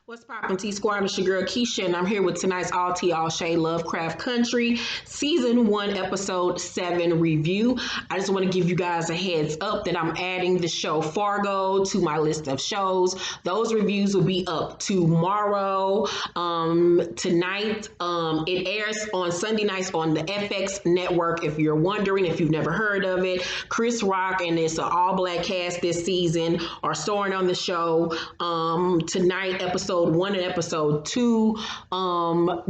What's poppin' T Squad? It's your girl Keisha, and I'm here with tonight's All Tea All Shade Lovecraft Country Season 1, Episode 7 review. I just want to give you guys a heads up that I'm adding the show Fargo to my list of shows. Those reviews will be up tomorrow. Tonight, it airs on Sunday nights on the FX network. If you're wondering, if you've never heard of it, Chris Rock and it's an all-black cast this season are starring on the show. Tonight, episode 1 and episode 2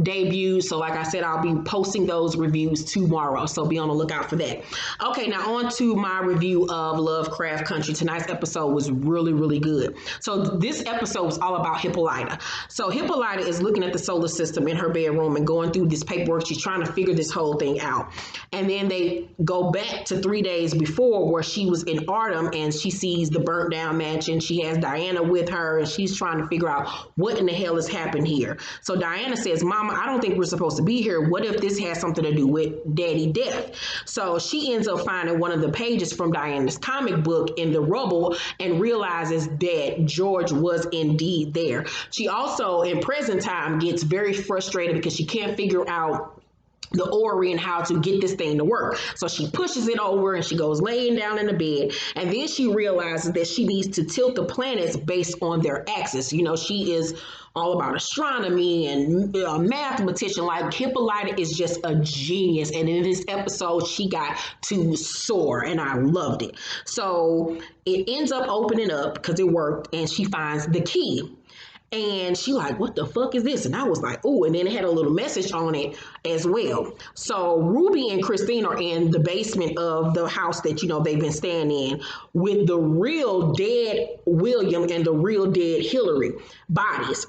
debuts. So like I said, I'll be posting those reviews tomorrow. So be on the lookout for that. Okay, now on to my review of Lovecraft Country. Tonight's episode was really, really good. So this episode was all about Hippolyta. So Hippolyta is looking at the solar system in her bedroom and going through this paperwork. She's trying to figure this whole thing out. And then they go back to 3 days before where she was in Artem and she sees the burnt down mansion. She has Diana with her and she's trying to figure out what in the hell has happened here. So Diana says, Mama, I don't think we're supposed to be here. What if this has something to do with Daddy Death? So she ends up finding one of the pages from Diana's comic book in the rubble and realizes that George was indeed there. She also, in present time, gets very frustrated because she can't figure out the orrery and how to get this thing to work. So she pushes it over and she goes laying down in the bed. And then she realizes that she needs to tilt the planets based on their axis. You know, she is all about astronomy and a mathematician. Like Hippolyta is just a genius. And in this episode, she got to soar and I loved it. So it ends up opening up because it worked and she finds the key. And she like, what the fuck is this? And I was like, oh, and then it had a little message on it as well. So Ruby and Christina are in the basement of the house that, you know, they've been staying in with the real dead William and the real dead Hillary bodies.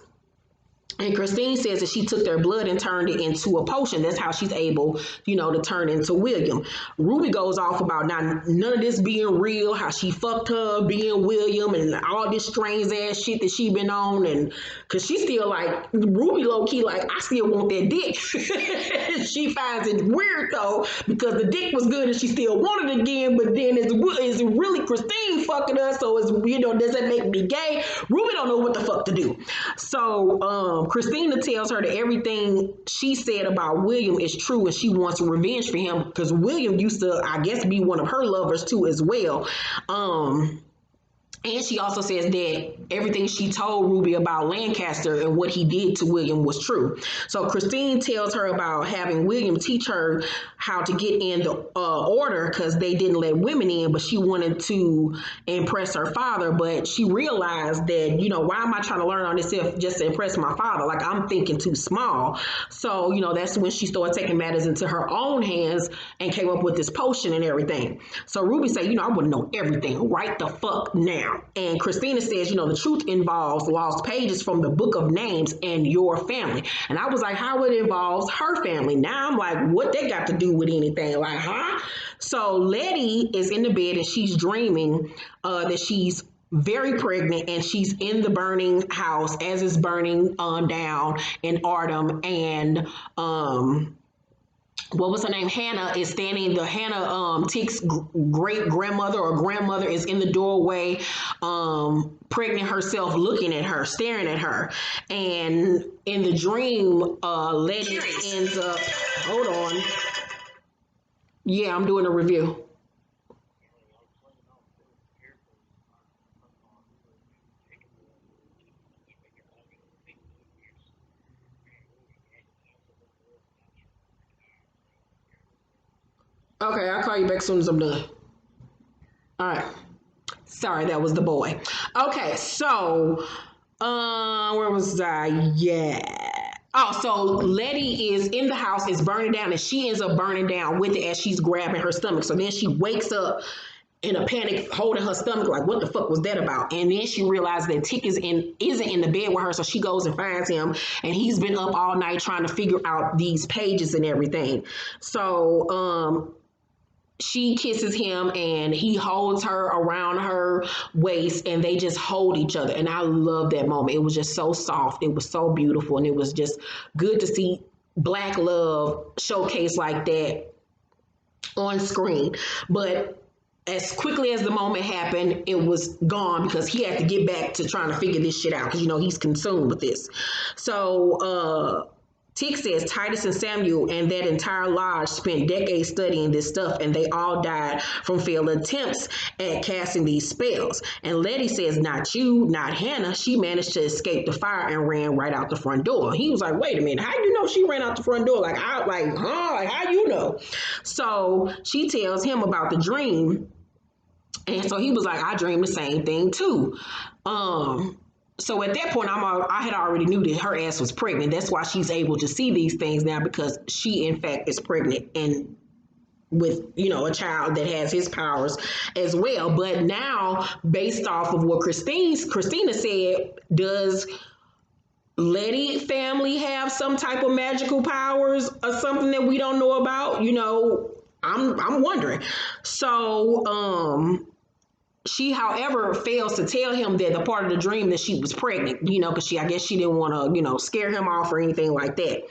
And Christine says that she took their blood and turned it into a potion. That's how she's able, you know, to turn into William. Ruby goes off about not none of this being real, how she fucked her being William and all this strange ass shit that she been on. And because she still like, Ruby low key like, I still want that dick. She finds it weird though, because the dick was good and she still wanted it again. But then is really Christine fucking us? So it's, you know, does that make me gay? Ruby don't know what the fuck to do. So, Christina tells her that everything she said about William is true and she wants revenge for him because William used to, I guess, be one of her lovers too as well. And she also says that everything she told Ruby about Lancaster and what he did to William was true. So Christine tells her about having William teach her how to get in the order because they didn't let women in, but she wanted to impress her father. But she realized that, you know, why am I trying to learn all this if just to impress my father? Like, I'm thinking too small. So, you know, that's when she started taking matters into her own hands and came up with this potion and everything. So Ruby said, you know, I want to know everything right the fuck now. And Christina says, you know, the truth involves lost pages from the book of names and your family. And I was like, how it involves her family. Now I'm like, what they got to do with anything? Like, huh? So Letty is in the bed and she's dreaming that she's very pregnant and she's in the burning house as it's burning down in Artem. And what was her name? Hannah is standing. The Hannah Tick's great grandmother or grandmother is in the doorway, pregnant herself, looking at her, staring at her. And in the dream, Letty ends up. Hold on. Yeah, I'm doing a review. Okay, I'll call you back as soon as I'm done. All right. Sorry, that was the boy. Okay, so where was I? Yeah. Oh, so Letty is in the house, is burning down, and she ends up burning down with it as she's grabbing her stomach. So then she wakes up in a panic, holding her stomach, like, what the fuck was that about? And then she realized that Tick isn't in the bed with her, so she goes and finds him, and he's been up all night trying to figure out these pages and everything. So she kisses him and he holds her around her waist and they just hold each other. And I love that moment. It was just so soft. It was so beautiful. And it was just good to see Black love showcased like that on screen. But as quickly as the moment happened, it was gone because he had to get back to trying to figure this shit out because, you know, he's consumed with this. So, Tick says Titus and Samuel and that entire lodge spent decades studying this stuff, and they all died from failed attempts at casting these spells. And Letty says, not you, not Hannah. She managed to escape the fire and ran right out the front door. He was like, wait a minute, how you know she ran out the front door? Like, how you know? So she tells him about the dream. And so he was like, I dreamed the same thing too. So at that point, I had already knew that her ass was pregnant. That's why she's able to see these things now, because she, in fact, is pregnant and with, you know, a child that has his powers as well. But now, based off of what Christina said, does Letty family have some type of magical powers or something that we don't know about? You know, I'm wondering. So, she, however, fails to tell him that the part of the dream that she was pregnant, you know, because I guess she didn't want to, you know, scare him off or anything like that.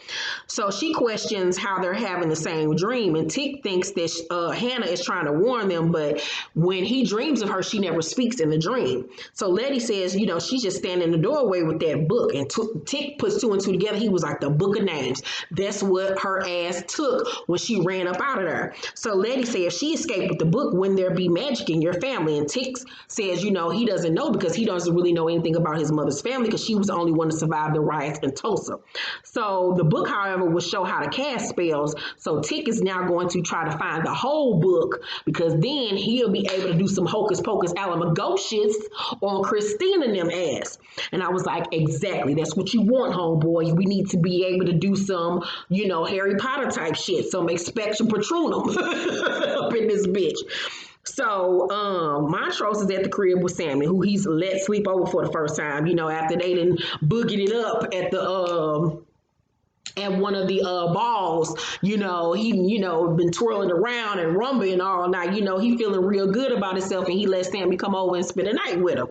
So she questions how they're having the same dream. And Tick thinks that Hannah is trying to warn them, but when he dreams of her, she never speaks in the dream. So Letty says, you know, she's just standing in the doorway with that book. And Tick puts two and two together. He was like, the book of names. That's what her ass took when she ran up out of there. So Letty says, if she escaped with the book, wouldn't there be magic in your family? And Tick says, you know, he doesn't know because he doesn't really know anything about his mother's family because she was the only one to survive the riots in Tulsa. So the book, however, will show how to cast spells. So Tick is now going to try to find the whole book, because then he'll be able to do some hocus pocus alamagocious on Christina and them ass. And I was like, exactly, that's what you want, homeboy. We need to be able to do some, you know, Harry Potter type shit, some expecto patronum up in this bitch. So Montrose is at the crib with Sammy, who he's let sleep over for the first time, you know, after they done boogied it up at the at one of the balls. You know, he, you know, been twirling around and rumbling all night. You know, he feeling real good about himself, and he let Sammy come over and spend the night with him.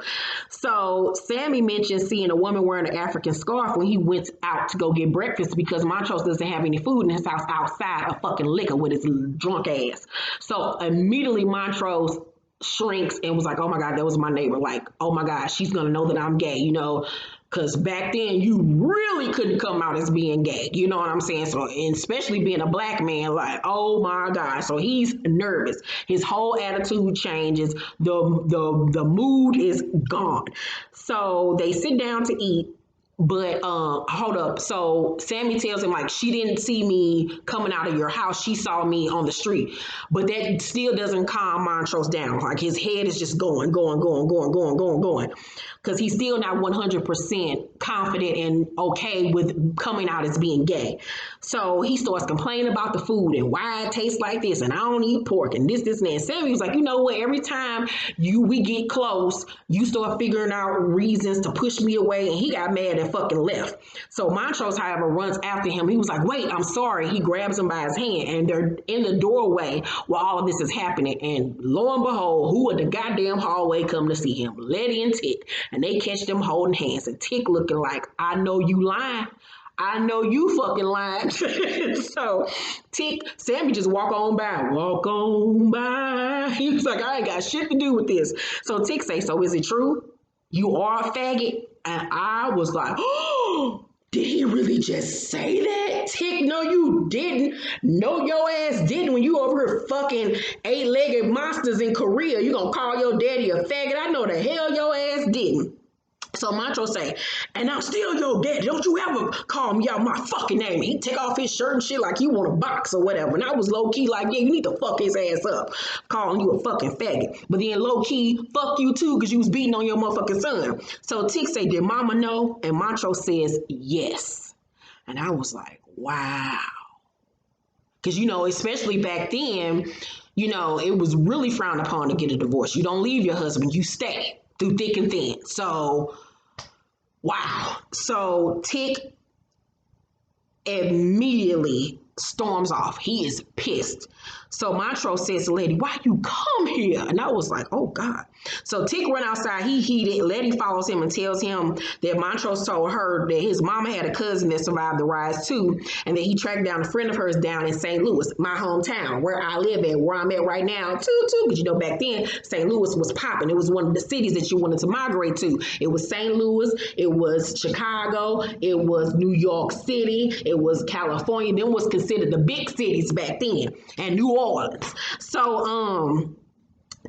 So Sammy mentioned seeing a woman wearing an African scarf when he went out to go get breakfast, because Montrose doesn't have any food in his house outside of fucking liquor with his drunk ass. So immediately Montrose shrinks and was like, oh my God, that was my neighbor. Like, oh my God, she's gonna know that I'm gay, you know, because back then you really couldn't come out as being gay, you know what I'm saying? So, and especially being a black man, like, oh my God. So he's nervous. His whole attitude changes. The mood is gone. So they sit down to eat. But hold up. So Sammy tells him, like, she didn't see me coming out of your house. She saw me on the street. But that still doesn't calm Montrose down. Like, his head is just going. Because he's still not 100% confident and okay with coming out as being gay. So he starts complaining about the food and why it tastes like this, and I don't eat pork and this, and that. And Sammy was like, you know what? Every time we get close, you start figuring out reasons to push me away. And he got mad and fucking left. So Montrose, however, runs after him. He was like, wait, I'm sorry. He grabs him by his hand, and they're in the doorway while all of this is happening. And lo and behold, who in the goddamn hallway come to see him? Letty and Tick. And they catch them holding hands, and Tick looking like, I know you lying. I know you fucking lying. So Sammy just walk on by. He was like, I ain't got shit to do with this. So Tick say, so is it true? You are a faggot? And I was like, oh, did he really just say that? Tick, no, you didn't. No, your ass didn't. When you over here fucking 8-legged monsters in Korea, you gonna call your daddy a faggot? I know the hell your ass didn't. So Montrose say, and I'm still your daddy. Don't you ever call me out my fucking name. He take off his shirt and shit like he want to box or whatever. And I was low key like, yeah, you need to fuck his ass up, calling you a fucking faggot. But then low key, fuck you too, because you was beating on your motherfucking son. So Tick say, did mama know? And Montrose says, yes. And I was like, wow. Because, you know, especially back then, you know, it was really frowned upon to get a divorce. You don't leave your husband, you stay through thick and thin. So, wow. So Tick immediately storms off. He is pissed. So Montrose says to Letty, why you come here? And I was like, oh God. So Tick run outside. He heated. Letty follows him and tells him that Montrose told her that his mama had a cousin that survived the rise too, and that he tracked down a friend of hers down in St. Louis, my hometown, where I live at, where I'm at right now too. Because you know, back then, St. Louis was popping. It was one of the cities that you wanted to migrate to. It was St. Louis. It was Chicago. It was New York City. It was California. Them was considered the big cities back then, and New Orleans. So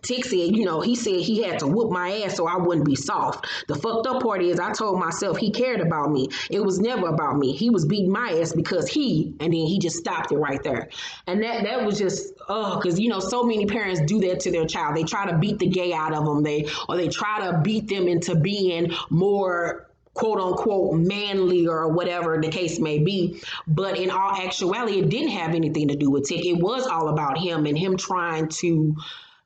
Tick said, you know, he said he had to whoop my ass so I wouldn't be soft. The fucked up part is I told myself he cared about me. It was never about me. He was beating my ass because and then he just stopped it right there. And that was just, because, you know, so many parents do that to their child. They try to beat the gay out of them. They try to beat them into being more quote unquote manly or whatever the case may be. But in all actuality, it didn't have anything to do with Tick. It was all about him and him trying to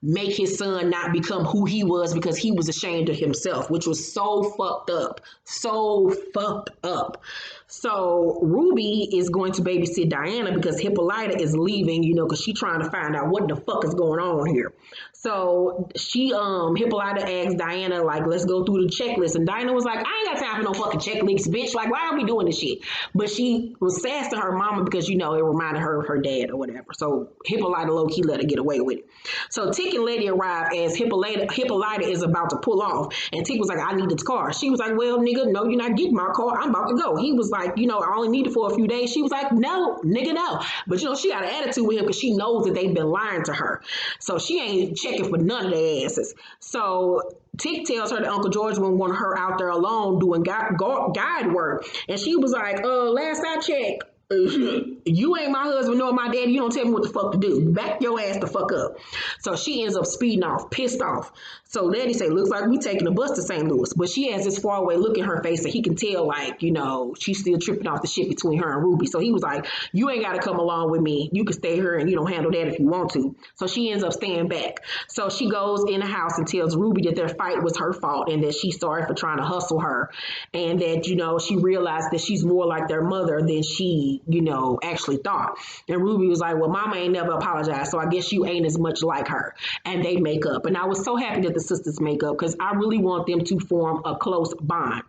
make his son not become who he was because he was ashamed of himself, which was so fucked up. So fucked up. So Ruby is going to babysit Diana because Hippolyta is leaving, you know, because she's trying to find out what the fuck is going on here. So Hippolyta asked Diana, like, let's go through the checklist. And Diana was like, I ain't got time for no fucking checklist, bitch. Like, why are we doing this shit? But she was sassing to her mama because, you know, it reminded her of her dad or whatever. So Hippolyta low-key let her get away with it. So Tick and Letty arrive as Hippolyta is about to pull off. And Tick was like, I need this car. She was like, well, nigga, no, you're not getting my car. I'm about to go. He was like, you know, I only need it for a few days. She was like, no, nigga, no. But, you know, she got an attitude with him because she knows that they've been lying to her. So she ain't checking for none of their asses. So Tick tells her that Uncle George wouldn't want her out there alone doing guide work. And she was like, last I checked, you ain't my husband nor my daddy. You don't tell me what the fuck to do. Back your ass the fuck up. So she ends up speeding off, pissed off. So Letty say, looks like we taking a bus to St. Louis. But she has this far away look in her face that he can tell, like, you know, she's still tripping off the shit between her and Ruby. So he was like, you ain't got to come along with me. You can stay here and, you know, handle that if you want to. So she ends up staying back. So she goes in the house and tells Ruby that their fight was her fault and that she's sorry for trying to hustle her. And that, you know, she realized that she's more like their mother than she, you know, actually thought. And Ruby was like, well, mama ain't never apologized, so I guess you ain't as much like her. And they make up. And I was so happy that the sisters make up because I really want them to form a close bond.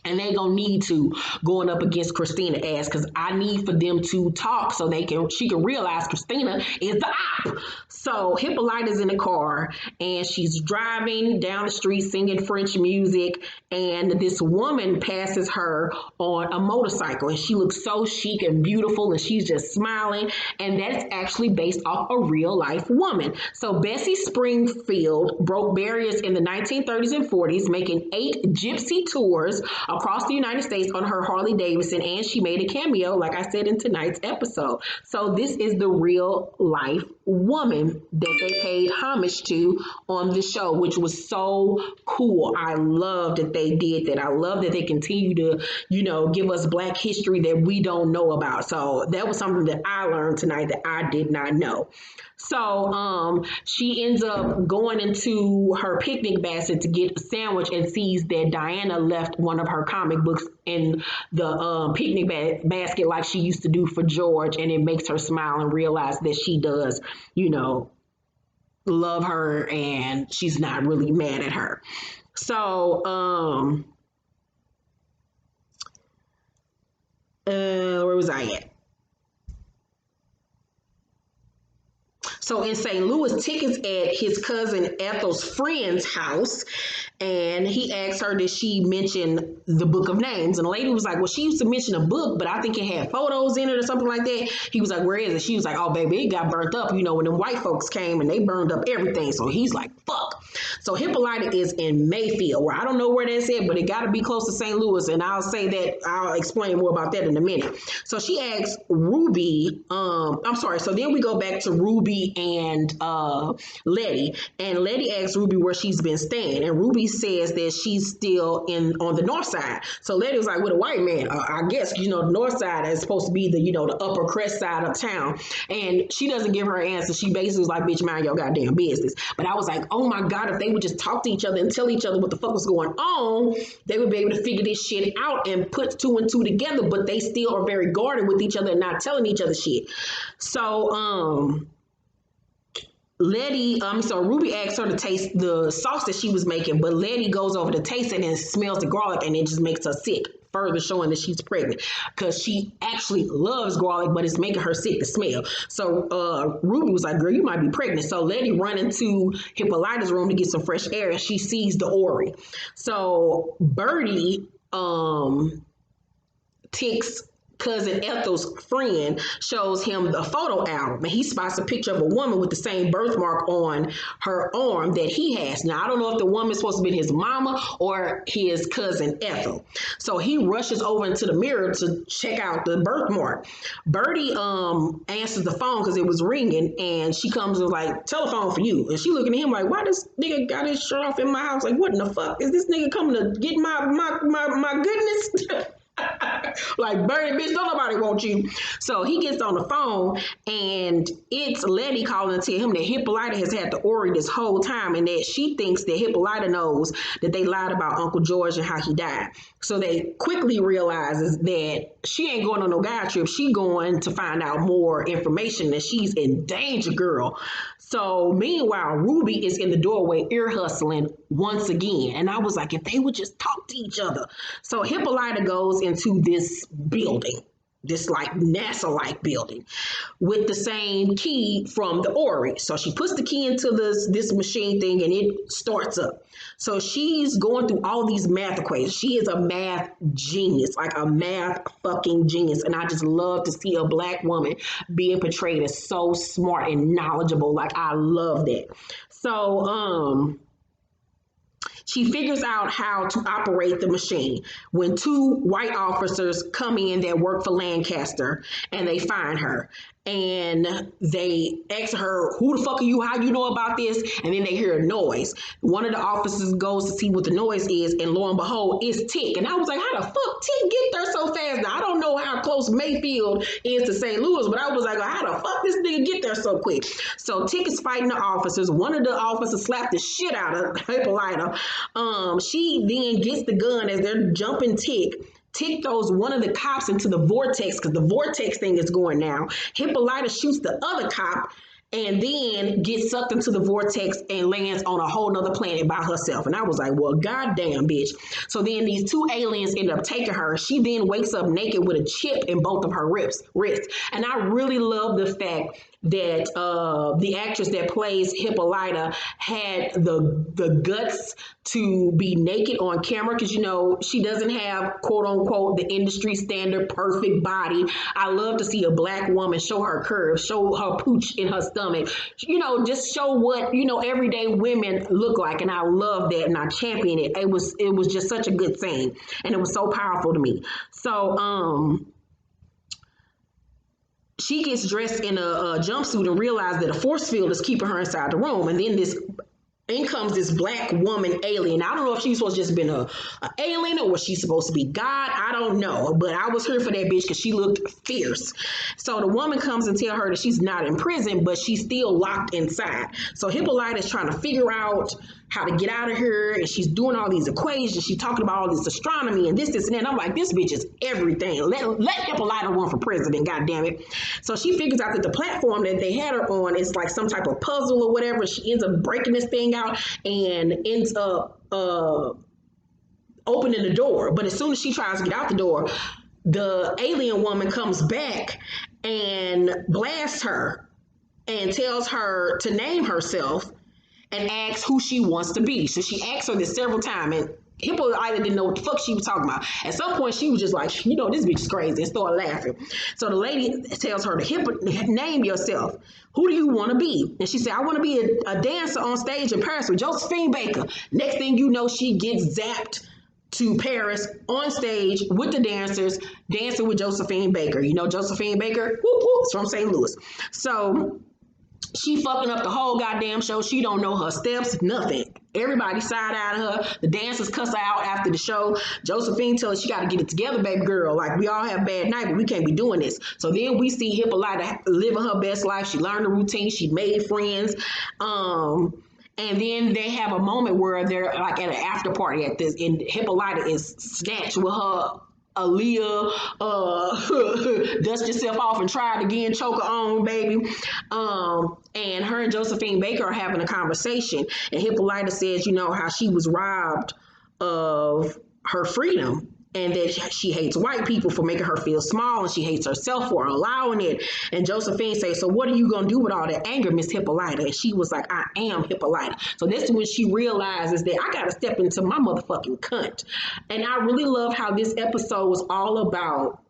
And they gonna need to going up against Christina ass because I need for them to talk so she can realize Christina is the op. So Hippolyta's in the car and she's driving down the street singing French music, and this woman passes her on a motorcycle and she looks so chic and beautiful and she's just smiling, and that's actually based off a real life woman. So Bessie Springfield broke barriers in the 1930s and 40s, making 8 gypsy tours across the United States on her Harley Davidson, and she made a cameo, like I said, in tonight's episode. So this is the real life woman that they paid homage to on the show, which was so cool. I love that they did that. I love that they continue to, you know, give us Black history that we don't know about. So that was something that I learned tonight that I did not know. So she ends up going into her picnic basket to get a sandwich and sees that Diana left one of her comic books in the picnic basket like she used to do for George, and it makes her smile and realize that she does, you know, love her and she's not really mad at her. So where was I at? So in St. Louis, Tick is at his cousin Ethel's friend's house, and he asked her, did she mention the Book of Names? And the lady was like, well, she used to mention a book, but I think it had photos in it or something like that. He was like, where is it? She was like, oh, baby, it got burnt up, you know, when the white folks came and they burned up everything. So he's like, fuck. So Hippolyta is in Mayfield, where I don't know where that's at, but it got to be close to St. Louis, and I'll explain more about that in a minute. So she asks Ruby, so then we go back to Ruby and Letty. And Letty asks Ruby where she's been staying, and Ruby says that she's still on the north side. So Letty was like, with a white man, I guess, the north side is supposed to be the upper crest side of town. And she doesn't give her answer. She basically was like, bitch, mind your goddamn business. But I was like, oh my God, if they would just talk to each other and tell each other what the fuck was going on, they would be able to figure this shit out and put two and two together. But they still are very guarded with each other and not telling each other shit. So Ruby asks her to taste the sauce that she was making, but Letty goes over to taste it and smells the garlic, and it just makes her sick, further showing that she's pregnant, because she actually loves garlic, but it's making her sick to smell. So Ruby was like, girl, you might be pregnant. So Letty run into Hippolyta's room to get some fresh air, and she sees the Ori. So Birdie Tick's cousin Ethel's friend shows him the photo album, and he spots a picture of a woman with the same birthmark on her arm that he has. Now, I don't know if the woman's supposed to be his mama or his cousin Ethel. So he rushes over into the mirror to check out the birthmark. Birdie answers the phone because it was ringing, and she comes and was like, telephone for you. And she looking at him like, why this nigga got his shirt off in my house? Like, what in the fuck? Is this nigga coming to get my goodness? Like, Birdie, bitch, don't nobody want you. So he gets on the phone, and it's Letty calling to tell him that Hippolyta has had the Ori this whole time, and that she thinks that Hippolyta knows that they lied about Uncle George and how he died. So they quickly realizes that she ain't going on no guy trip. She going to find out more information, that she's in danger, girl. So meanwhile, Ruby is in the doorway ear hustling once again. And I was like, if they would just talk to each other. So Hippolyta goes into this building, this like NASA-like building, with the same key from the Ori. So she puts the key into this machine thing, and it starts up. So she's going through all these math equations. She is a math genius, like a math fucking genius. And I just love to see a Black woman being portrayed as so smart and knowledgeable. Like, I love that. So she figures out how to operate the machine when two white officers come in that work for Lancaster, and they find her. And they ask her, who the fuck are you? How you know about this? And then they hear a noise. One of the officers goes to see what the noise is, and lo and behold, it's Tick. And I was like, how the fuck Tick get there so fast? Now, I don't know how close Mayfield is to St. Louis, but I was like, how the fuck this nigga get there so quick? So Tick is fighting the officers. One of the officers slapped the shit out of Hippolyta. She then gets the gun as they're jumping Tick. Tick throws one of the cops into the vortex, because the vortex thing is going now. Hippolyta shoots the other cop, and then gets sucked into the vortex and lands on a whole nother planet by herself. And I was like, well, goddamn, bitch. So then these two aliens end up taking her. She then wakes up naked with a chip in both of her wrists. And I really love the fact that the actress that plays Hippolyta had the guts to be naked on camera, because she doesn't have, quote unquote, the industry standard perfect body. I love to see a Black woman show her curves, show her pooch in her stomach, just show what everyday women look like. And I love that, and I champion it. It was just such a good scene, and it was so powerful to me. So she gets dressed in a jumpsuit and realizes that a force field is keeping her inside the room. And then in comes this Black woman alien. I don't know if she's supposed to just been a alien, or was she supposed to be God? I don't know. But I was here for that bitch because she looked fierce. So the woman comes and tell her that she's not in prison, but she's still locked inside. So Hippolyta is trying to figure out how to get out of here, and she's doing all these equations. She's talking about all this astronomy and this and that. And I'm like, this bitch is everything. Let Hippolyta run for president, goddammit. So she figures out that the platform that they had her on is like some type of puzzle or whatever. She ends up breaking this thing out and ends up opening the door. But as soon as she tries to get out the door, the alien woman comes back and blasts her and tells her to name herself and asks who she wants to be. So she asks her this several times, and Hippolyta didn't know what the fuck she was talking about. At some point, she was just like, this bitch is crazy, and started laughing. So the lady tells her to name yourself. Who do you want to be? And she said, I want to be a dancer on stage in Paris with Josephine Baker. Next thing you know, she gets zapped to Paris on stage with the dancers, dancing with Josephine Baker. Josephine Baker? Whoop, whoop, it's from St. Louis. So She fucking up the whole goddamn show. She don't know her steps, nothing. Everybody side-eyed her. The dancers cuss her out after the show. Josephine tells her she got to get it together, baby girl. Like, we all have bad night, but we can't be doing this. So then we see Hippolyta living her best life. She learned the routine. She made friends. And then they have a moment where they're like at an after party at this, and Hippolyta is snatched with her Aaliyah, dust yourself off and try it again, choke her on, baby. And her and Josephine Baker are having a conversation, and Hippolyta says, you know, how she was robbed of her freedom, and that she hates white people for making her feel small, and she hates herself for allowing it. And Josephine says, so what are you going to do with all that anger, Miss Hippolyta? And she was like, I am Hippolyta. So this is when she realizes that I got to step into my motherfucking cunt. And I really love how this episode was all about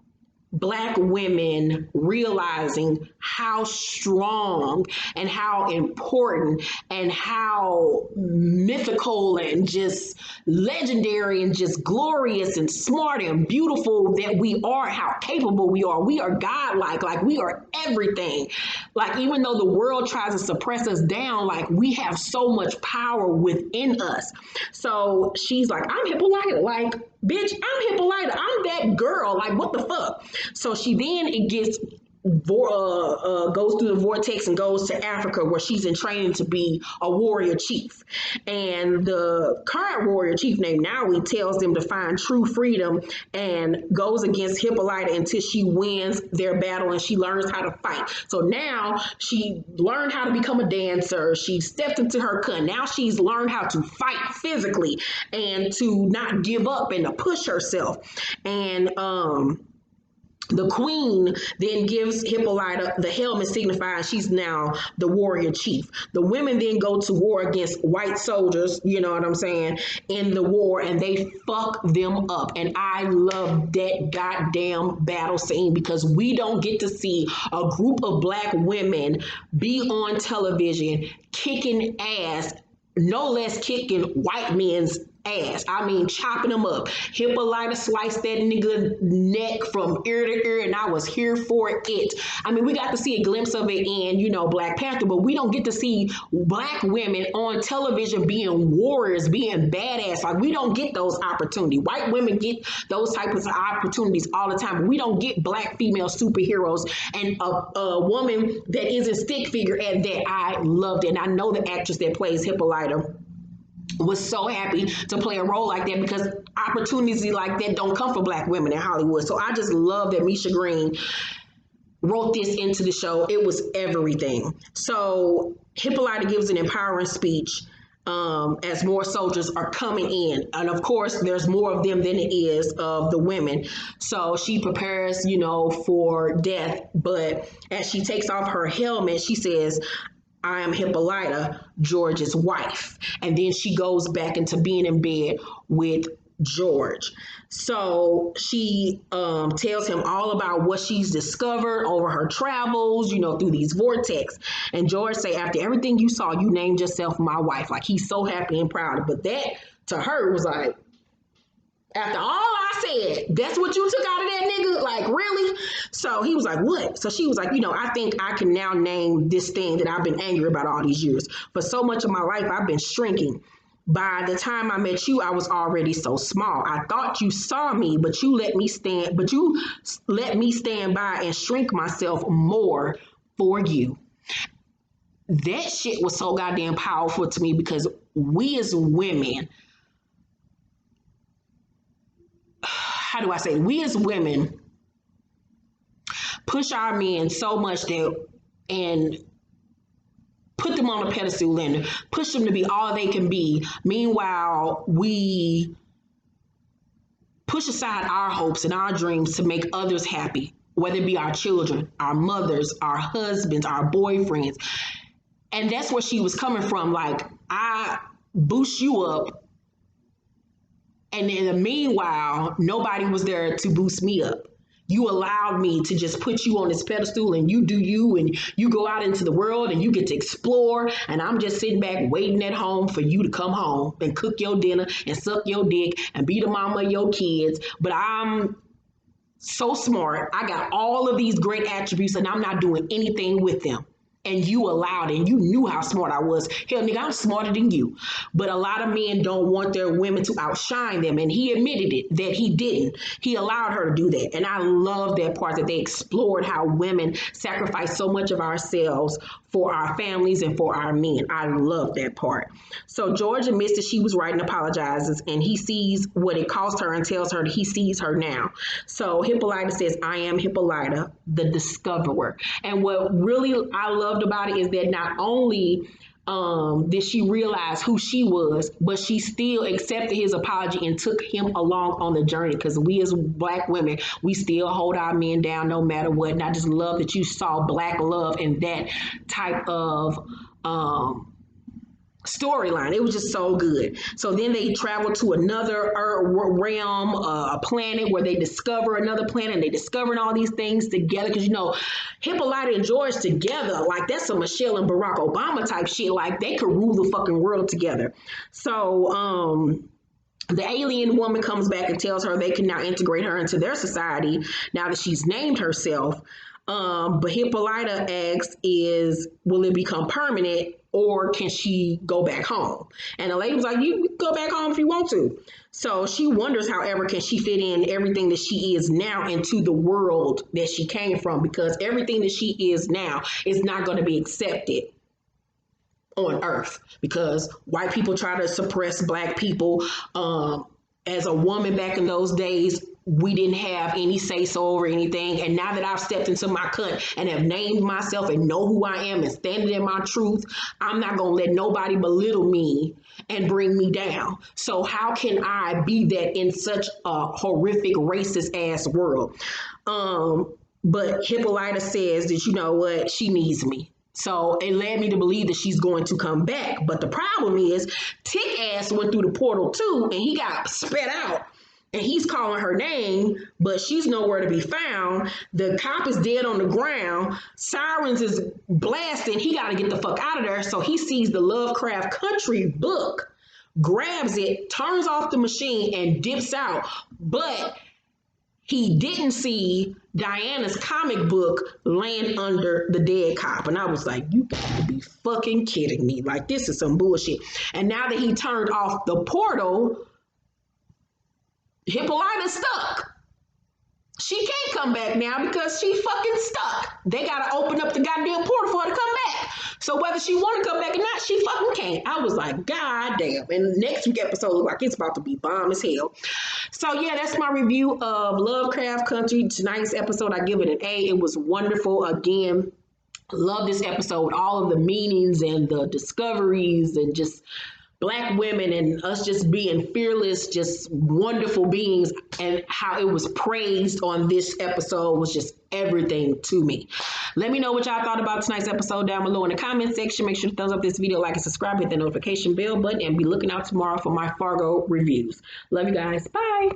Black women realizing how strong and how important and how mythical and just legendary and just glorious and smart and beautiful that we are, how capable we are. We are godlike, like we are everything. Like, even though the world tries to suppress us down, like we have so much power within us. So she's like, I'm Hippolyta, like, bitch, I'm Hippolyta. I'm that girl. Like, what the fuck? So she then goes through the vortex and goes to Africa, where she's in training to be a warrior chief. And the current warrior chief named Naui tells them to find true freedom and goes against Hippolyta until she wins their battle and she learns how to fight. So now she learned how to become a dancer. She stepped into her cut. Now she's learned how to fight physically and to not give up and to push herself. And the queen then gives Hippolyta the helmet, signifying she's now the warrior chief. The women then go to war against white soldiers, you know what I'm saying, in the war, and they fuck them up. And I love that goddamn battle scene, because we don't get to see a group of Black women be on television kicking ass, no less kicking white men's ass. I mean, chopping them up. Hippolyta sliced that nigga neck from ear to ear, and I was here for it. I mean, we got to see a glimpse of it in, you know, Black Panther, but we don't get to see Black women on television being warriors, being badass. Like, we don't get those opportunities. White women get those types of opportunities all the time, but we don't get Black female superheroes, and a woman that isn't stick figure at that. I loved it. And I know the actress that plays Hippolyta was so happy to play a role like that, because opportunities like that don't come for Black women in Hollywood. So I just love that Misha Green wrote this into the show. It was everything. So Hippolyta gives an empowering speech as more soldiers are coming in. And of course, there's more of them than it is of the women. So she prepares, you know, for death. But as she takes off her helmet, she says, I am Hippolyta, George's wife. And then she goes back into being in bed with George. So she tells him all about what she's discovered over her travels, you know, through these vortex. And George say, after everything you saw, you named yourself my wife. Like, he's so happy and proud. But that to her was like, after all I said, that's what you took out of that nigga? Like, really? So he was like, what? So she was like, you know, I think I can now name this thing that I've been angry about all these years. For so much of my life, I've been shrinking. By the time I met you, I was already so small. I thought you saw me, but you let me stand by and shrink myself more for you. That shit was so goddamn powerful to me, because we as women, how do I say, we as women push our men so much and put them on a pedestal and push them to be all they can be. Meanwhile, we push aside our hopes and our dreams to make others happy, whether it be our children, our mothers, our husbands, our boyfriends. And that's where she was coming from. Like, I boost you up, and in the meanwhile, nobody was there to boost me up. You allowed me to just put you on this pedestal, and you do you, and you go out into the world and you get to explore, and I'm just sitting back waiting at home for you to come home and cook your dinner and suck your dick and be the mama of your kids. But I'm so smart. I got all of these great attributes, and I'm not doing anything with them. and you allowed it, and you knew how smart I was. Hell, nigga, I'm smarter than you. But a lot of men don't want their women to outshine them, and he admitted it, that he didn't. He allowed her to do that. And I love that part, that they explored how women sacrifice so much of ourselves for our families and for our men. I love that part. So George admits that she was right and apologizes, and he sees what it cost her and tells her that he sees her now. So Hippolyta says, I am Hippolyta, the discoverer. And what really I loved about it is that not only did she realize who she was, but she still accepted his apology and took him along on the journey. Because we as Black women, we still hold our men down no matter what. And I just love that you saw Black love in that type of storyline. It was just so good. So then they travel to another realm, a planet where they discover another planet, and they discovering all these things together. Because, you know, Hippolyta and George together, like, that's a Michelle and Barack Obama type shit. Like, they could rule the fucking world together. So the alien woman comes back and tells her they can now integrate her into their society now that she's named herself. But Hippolyta asks, will it become permanent, or can she go back home? And the lady was like, you go back home if you want to. So she wonders, however, can she fit in everything that she is now into the world that she came from? Because everything that she is now is not going to be accepted on Earth, because white people try to suppress Black people. As a woman back in those days, we didn't have any say-so over anything. And now that I've stepped into my cut and have named myself and know who I am and standing in my truth, I'm not going to let nobody belittle me and bring me down. So how can I be that in such a horrific, racist ass world? But Hippolyta says that, you know what, she needs me. So it led me to believe that she's going to come back. But the problem is, Tick ass went through the portal too, and he got spit out. And he's calling her name, but she's nowhere to be found. The cop is dead on the ground. Sirens is blasting. He got to get the fuck out of there. So he sees the Lovecraft Country book, grabs it, turns off the machine, and dips out. But he didn't see Diana's comic book laying under the dead cop. And I was like, you got to be fucking kidding me. Like, this is some bullshit. And now that he turned off the portal, Hippolyta's stuck. She can't come back now because she fucking stuck. They got to open up the goddamn portal for her to come back. So whether she want to come back or not, she fucking can't. I was like, God damn. And next week episode look like it's about to be bomb as hell. So yeah, that's my review of Lovecraft Country. Tonight's episode, I give it an A. It was wonderful. Again, love this episode. All of the meanings and the discoveries and just Black women and us just being fearless, just wonderful beings, and how it was praised on this episode was just everything to me. Let me know what y'all thought about tonight's episode down below in the comment section. Make sure to thumbs up this video, like and subscribe, hit the notification bell button, and be looking out tomorrow for my Fargo reviews. Love you guys. Bye.